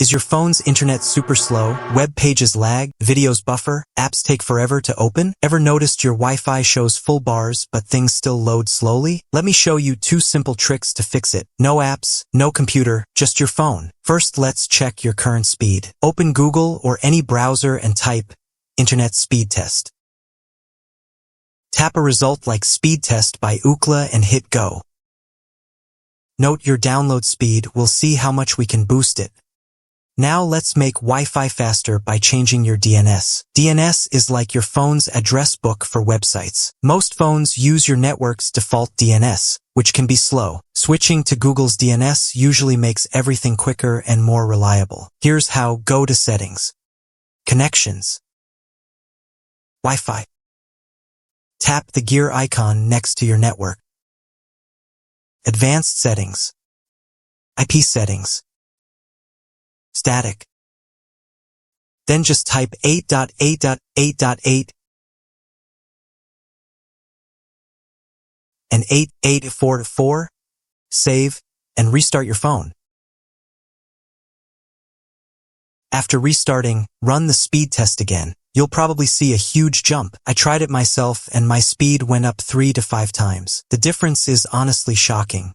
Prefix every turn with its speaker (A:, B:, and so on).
A: Is your phone's internet super slow? Web pages lag? Videos buffer? Apps take forever to open? Ever noticed your Wi-Fi shows full bars but things still load slowly? Let me show you 2 simple tricks to fix it. No apps, no computer, just your phone. First, let's check your current speed. Open Google or any browser and type Internet Speed Test. Tap a result like Speed Test by Ookla and hit go. Note your download speed. We'll see how much we can boost it. Now let's make Wi-Fi faster by changing your DNS. DNS is like your phone's address book for websites. Most phones use your network's default DNS, which can be slow. Switching to Google's DNS usually makes everything quicker and more reliable. Here's how. Go to Settings. Connections. Wi-Fi. Tap the gear icon next to your network. Advanced Settings. IP settings. Static. Then just type 8.8.8.8 and 8.8.4.4, save, and restart your phone. After restarting, run the speed test again. You'll probably see a huge jump. I tried it myself and my speed went up 3 to 5 times. The difference is honestly shocking.